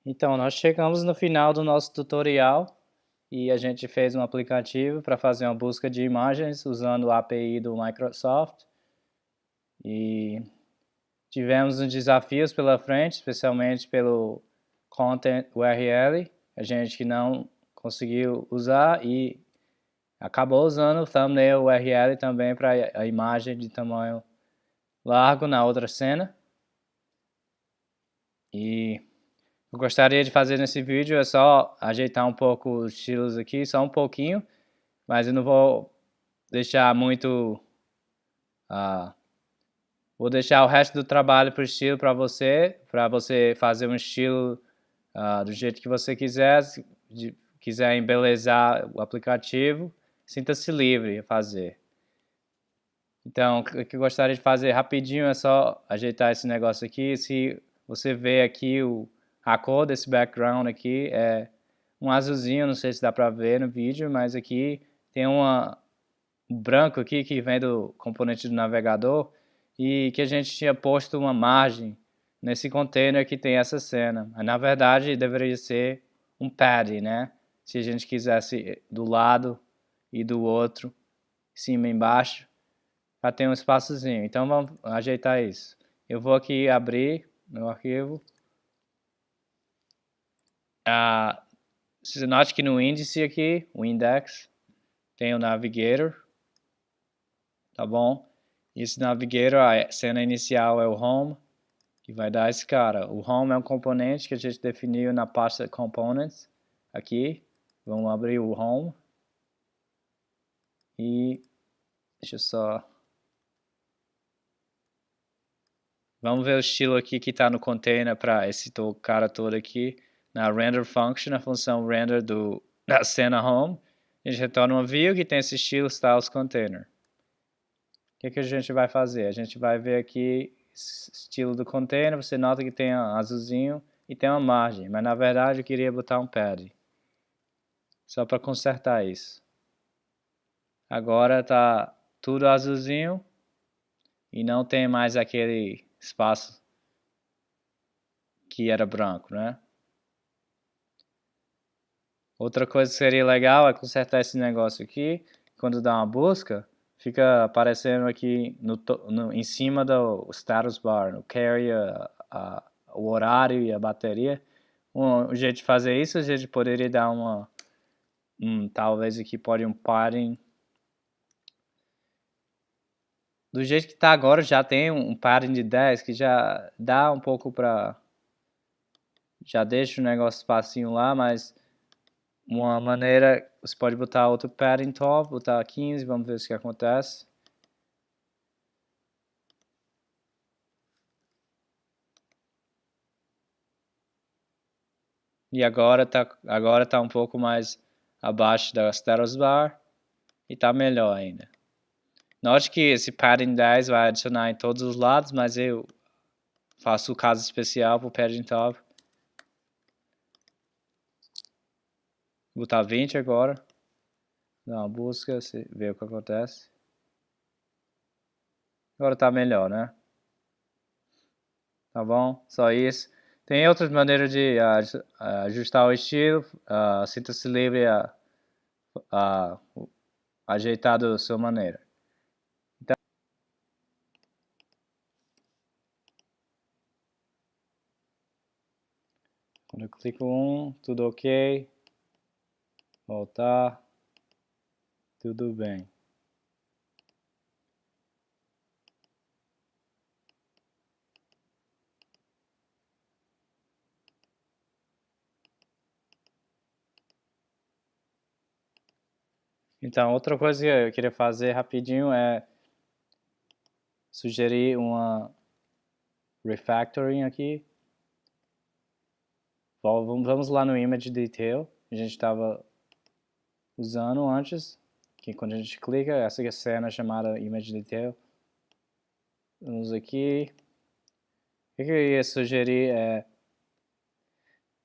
Então, nós chegamos no final do nosso tutorial e a gente fez um aplicativo para fazer uma busca de imagens usando o API do Microsoft e tivemos uns desafios pela frente, especialmente pelo Content URL, a gente que não conseguiu usar e acabou usando o Thumbnail URL também para a imagem de tamanho largo na outra cena. E eu gostaria de fazer nesse vídeo é só ajeitar um pouco os estilos aqui, só um pouquinho, mas eu não vou deixar muito, vou deixar o resto do trabalho para o estilo para você fazer um estilo do jeito que você quiser, se quiser embelezar o aplicativo, sinta-se livre a fazer. Então, o que eu gostaria de fazer rapidinho é só ajeitar esse negócio aqui. Se você vê aqui a cor desse background aqui é um azulzinho, não sei se dá para ver no vídeo, mas aqui tem um branco aqui que vem do componente do navegador e que a gente tinha posto uma margem nesse container que tem essa cena. Mas, na verdade, deveria ser um padding, né? Se a gente quisesse do lado e do outro, cima e embaixo, para ter um espaçozinho. Então vamos ajeitar isso. Eu vou aqui abrir meu arquivo. Você note que no índice aqui, o index, tem o navigator, tá bom? Esse navigator, a cena inicial é o home, que vai dar esse cara. O home é um componente que a gente definiu na pasta components, aqui. Vamos abrir o home. E deixa eu só... Vamos ver o estilo aqui que está no container para esse cara todo aqui. Na render function, a função render da cena home, a gente retorna uma view que tem esse estilo styles container. O que a gente vai fazer? A gente vai ver aqui esse estilo do container, você nota que tem um azulzinho e tem uma margem, mas na verdade eu queria botar um pad. Só para consertar isso. Agora está tudo azulzinho e não tem mais aquele espaço que era branco, né? Outra coisa que seria legal é consertar esse negócio aqui. Quando dá uma busca, fica aparecendo aqui em cima do status bar, no carry, o horário e a bateria. Um jeito de fazer isso, a gente poderia dar talvez aqui pode um padding. Do jeito que está agora, já tem um padding de 10 que já dá um pouco para... Já deixa o negócio espacinho lá, mas... Uma maneira, você pode botar outro padding top, botar 15, vamos ver o que acontece. E agora tá um pouco mais abaixo da status bar e tá melhor ainda. Note que esse padding 10 vai adicionar em todos os lados, mas eu faço o caso especial para o padding top. Vou botar 20 agora. Dá uma busca, ver o que acontece. Agora tá melhor, né? Tá bom? Só isso. Tem outras maneiras de ajustar o estilo. Sinta-se livre a ajeitar da sua maneira. Então, quando eu clico tudo ok. Voltar. Tudo bem. Então, outra coisa que eu queria fazer rapidinho é sugerir uma refactoring aqui. Vamos lá no Image Detail, que a gente estava usando antes, que quando a gente clica, essa cena é chamada Image Detail. Vamos aqui. O que eu ia sugerir é...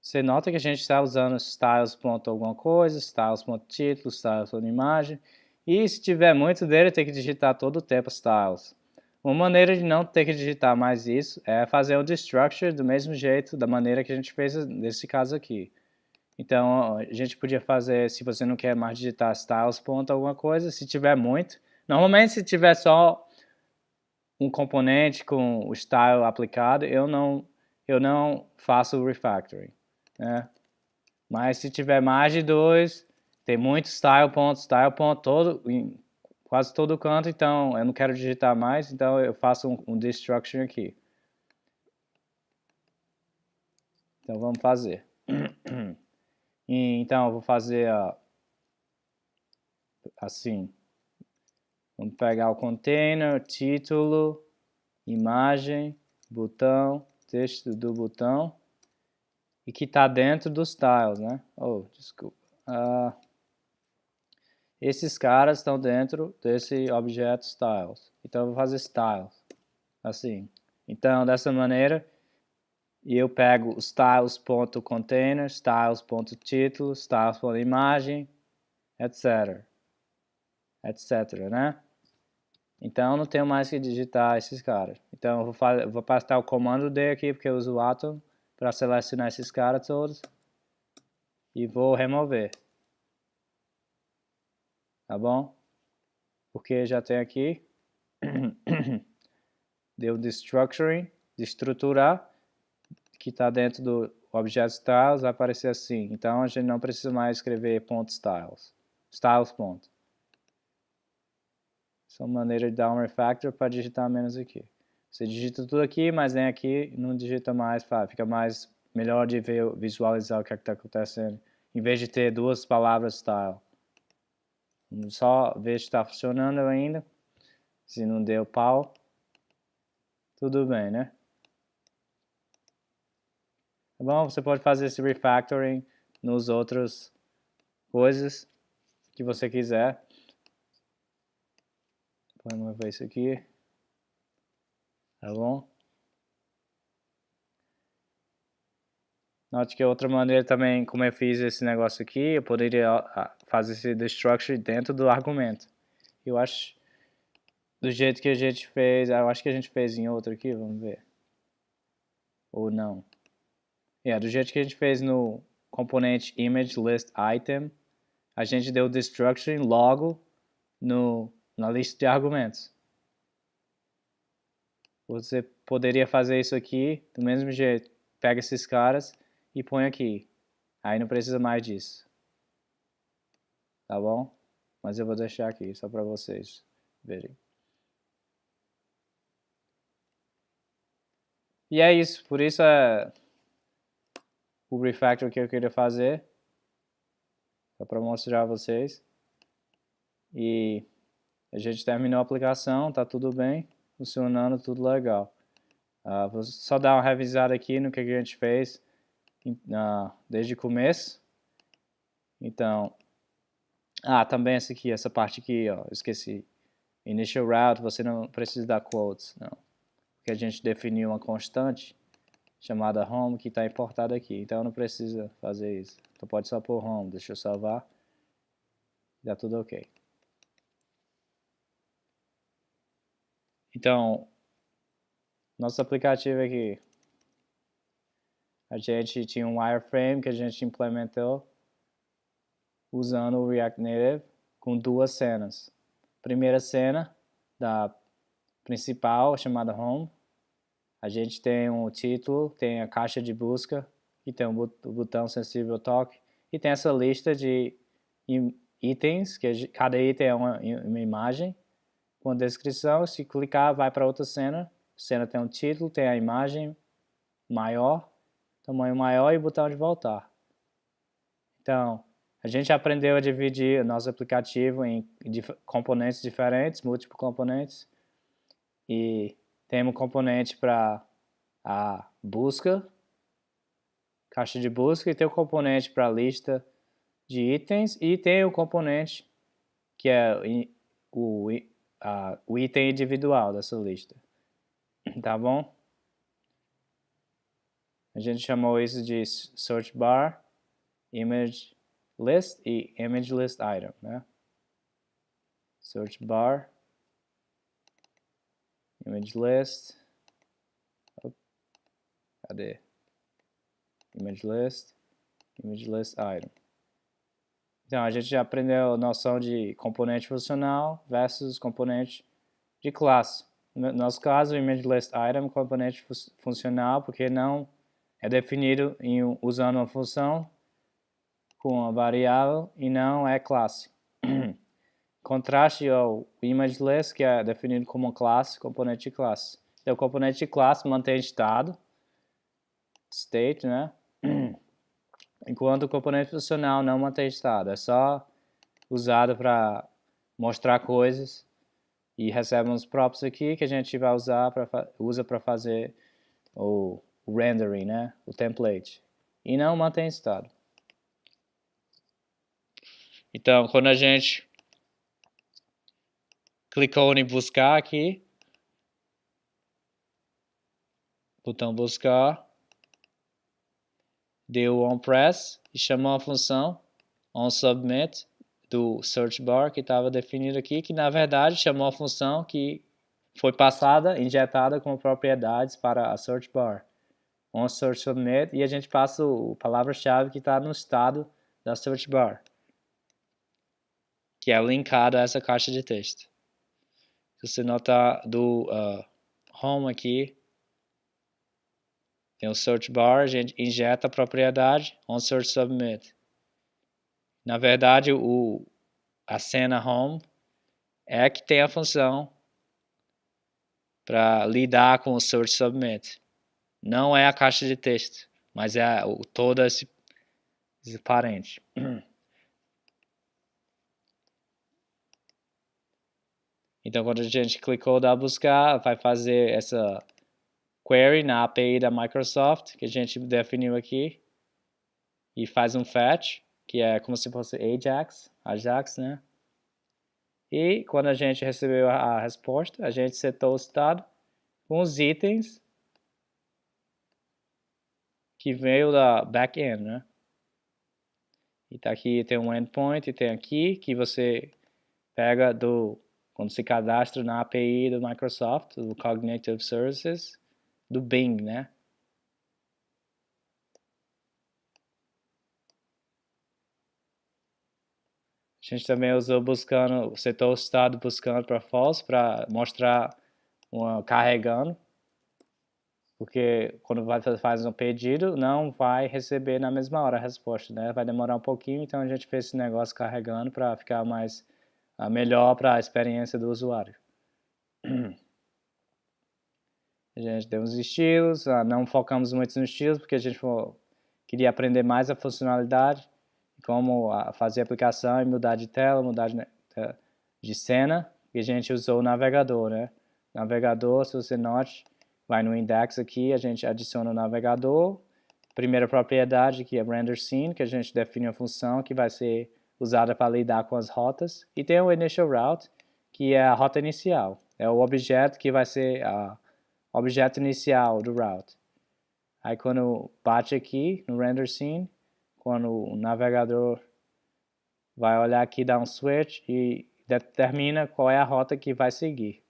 Você nota que a gente está usando styles.alguma coisa, styles.título, styles.imagem. E se tiver muito dele, tem que digitar todo o tempo styles. Uma maneira de não ter que digitar mais isso é fazer o destructure do mesmo jeito, da maneira que a gente fez nesse caso aqui. Então, a gente podia fazer, se você não quer mais digitar styles ponto alguma coisa, se tiver muito. Normalmente, se tiver só um componente com o style aplicado, eu não faço o refactoring, né? Mas se tiver mais de dois, tem muito style ponto, todo, em quase todo canto, então eu não quero digitar mais, então eu faço um destruction aqui. Então vamos fazer. Então eu vou fazer assim. Vamos pegar o container, título, imagem, botão, texto do botão e que está dentro dos styles, né? Oh, desculpa. Esses caras estão dentro desse objeto styles. Então eu vou fazer styles, assim. Então dessa maneira eu pego styles.container, styles.título, styles.imagem, etc. etc, né? Então não tenho mais que digitar esses caras. Então eu vou passar o comando D aqui, porque eu uso o Atom para selecionar esses caras todos. E vou remover. Tá bom? Porque já tem aqui. Deu destructuring, de estruturar, que está dentro do objeto styles, vai aparecer assim. Então a gente não precisa mais escrever ponto styles. Styles ponto. Essa é uma maneira de dar um refactor para digitar menos aqui. Você digita tudo aqui, mas nem aqui não digita mais, fica mais melhor de ver, visualizar o que está acontecendo, em vez de ter duas palavras style. Vamos só ver se está funcionando ainda. Se não deu pau, tudo bem, né? Tá bom? Você pode fazer esse refactoring nos outros coisas que você quiser. Vamos ver isso aqui. Tá bom? Note que outra maneira também, como eu fiz esse negócio aqui, eu poderia fazer esse destructure dentro do argumento. Eu acho, do jeito que a gente fez, eu acho que a gente fez em outro aqui, vamos ver. Ou não. Do jeito que a gente fez no componente image list item, a gente deu destructure logo na lista de argumentos. Você poderia fazer isso aqui do mesmo jeito. Pega esses caras e põe aqui. Aí não precisa mais disso. Tá bom? Mas eu vou deixar aqui só para vocês verem. E é isso. Por isso é o refactor que eu queria fazer. Só para mostrar a vocês. E a gente terminou a aplicação. Tá tudo bem. Funcionando, tudo legal. Vou só dar uma revisada aqui no que a gente fez desde o começo. Então, também essa parte aqui, ó, esqueci. Initial route, você não precisa dar quotes, não. Porque a gente definiu uma constante chamada home que está importada aqui. Então não precisa fazer isso. Então pode só pôr home. Deixa eu salvar. Dá tudo ok. Então, nosso aplicativo aqui. A gente tinha um wireframe que a gente implementou usando o React Native com duas cenas. Primeira cena da principal chamada home. A gente tem um título, tem a caixa de busca e tem o botão sensível toque e tem essa lista de itens, que cada item é uma imagem com a descrição. Se clicar, vai para outra cena. A cena tem um título, tem a imagem maior, tamanho maior e botão de voltar. Então, a gente aprendeu a dividir o nosso aplicativo em componentes diferentes, múltiplos componentes, e temos um componente para a busca, caixa de busca, e tem o componente para a lista de itens, e tem o componente que é o item individual dessa lista. Tá bom? A gente chamou isso de search bar, image list e image list item, né? Search bar, image list, cadê? Image list item. Então, a gente já aprendeu a noção de componente funcional versus componente de classe. No nosso caso, o image list item é um componente funcional porque não é definido usando uma função com uma variável e não é classe. Contraste ao image list, que é definido como uma classe, componente de classe. Então, o componente de classe mantém estado, state, né? Enquanto o componente funcional não mantém estado, é só usado para mostrar coisas e recebe uns props aqui que a gente vai usar usa para fazer o rendering, né? O template. E não mantém estado. Então, quando a gente clicou em buscar aqui, botão buscar, deu onPress e chamou a função onSubmit do search bar que estava definido aqui, que na verdade chamou a função que foi passada, injetada com propriedades para a search bar. onSearchSubmit e a gente passa a palavra-chave que está no estado da search bar, que é linkado a essa caixa de texto. Se você notar do home aqui, tem o search bar, a gente injeta a propriedade onSearchSubmit. Na verdade, a cena home é que tem a função para lidar com o search submit. Não é a caixa de texto, mas é todo esse parente. Então, quando a gente clicou da buscar, vai fazer essa query na API da Microsoft, que a gente definiu aqui, e faz um fetch, que é como se fosse Ajax, né? E quando a gente recebeu a resposta, a gente setou o estado com os itens que veio da back-end, né? E tá aqui, tem um endpoint, e tem aqui que você pega quando se cadastra na API do Microsoft, do Cognitive Services, do Bing, né? A gente também usou setou o estado buscando para false, para mostrar carregando, porque quando faz um pedido, não vai receber na mesma hora a resposta, né? Vai demorar um pouquinho, então a gente fez esse negócio carregando para ficar melhor para a experiência do usuário. A gente deu uns estilos, não focamos muito nos estilos, porque a gente queria aprender mais a funcionalidade, como fazer aplicação e mudar de tela, mudar de cena, e a gente usou o navegador, né? Navegador, se você note, vai no index aqui, a gente adiciona o navegador, primeira propriedade que é render scene, que a gente define a função que vai ser usada para lidar com as rotas, e tem o initial route, que é a rota inicial, é o objeto que vai ser objeto inicial do route. Aí quando bate aqui no render scene, quando o navegador vai olhar aqui, dá um switch e determina qual é a rota que vai seguir.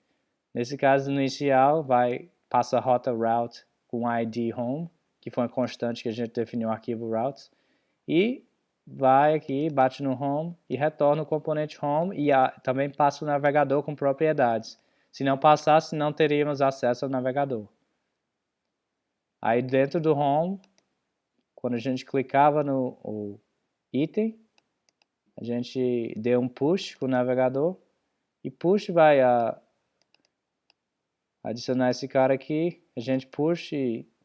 Nesse caso inicial, passa a rota route com ID home, que foi uma constante que a gente definiu no arquivo routes, e vai aqui, bate no home e retorna o componente home e também passa o navegador com propriedades. Se não passasse, não teríamos acesso ao navegador. Aí dentro do home, quando a gente clicava no item, a gente deu um push com o navegador e push vai adicionar esse cara aqui, a gente push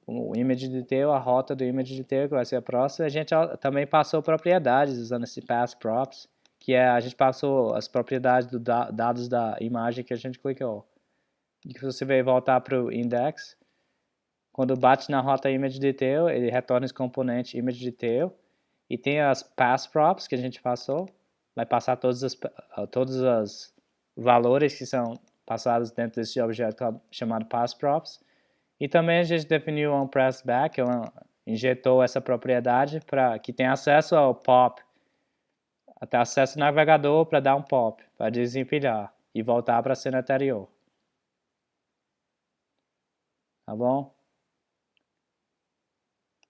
o image detail, a rota do image detail que vai ser a próxima. A gente também passou propriedades usando esse pass props, que a gente passou as propriedades dos dados da imagem que a gente clicou. E se você vai voltar para o index, quando bate na rota image detail, ele retorna esse componente image detail e tem as pass props que a gente passou, vai passar todos os valores que são passados dentro desse objeto chamado pass props. E também a gente definiu um press back, injetou essa propriedade para que tenha acesso ao pop, até acesso ao navegador para dar um pop, para desempilhar e voltar para a cena anterior. tá bom?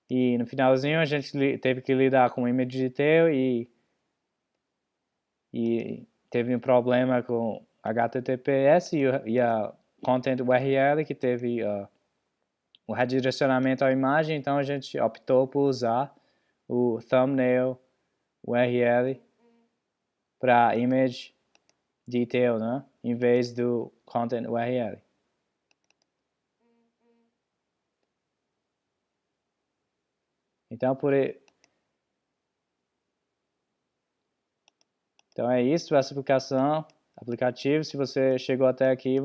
E no finalzinho a gente teve que lidar com o image detail e teve um problema com HTTPS e a Content URL que teve o redirecionamento à imagem, então a gente optou por usar o thumbnail URL para image detail, né? Em vez do content URL. Então, então é isso, essa aplicativo. Se você chegou até aqui,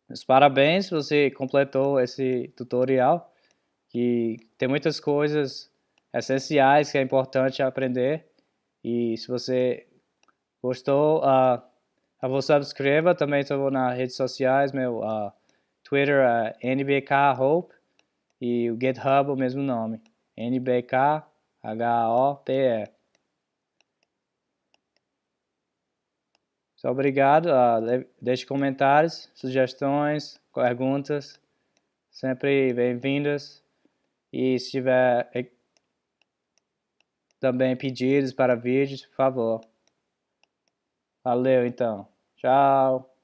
os parabéns, você completou esse tutorial, que tem muitas coisas essenciais que é importante aprender. E se você gostou, você subscreva. Também estou nas redes sociais, meu Twitter é NBKHope e o GitHub o mesmo nome, NBKHOPE. Muito obrigado. Deixe comentários, sugestões, perguntas, sempre bem-vindas. E se tiver também pedidos para vídeos, por favor. Valeu, então. Tchau.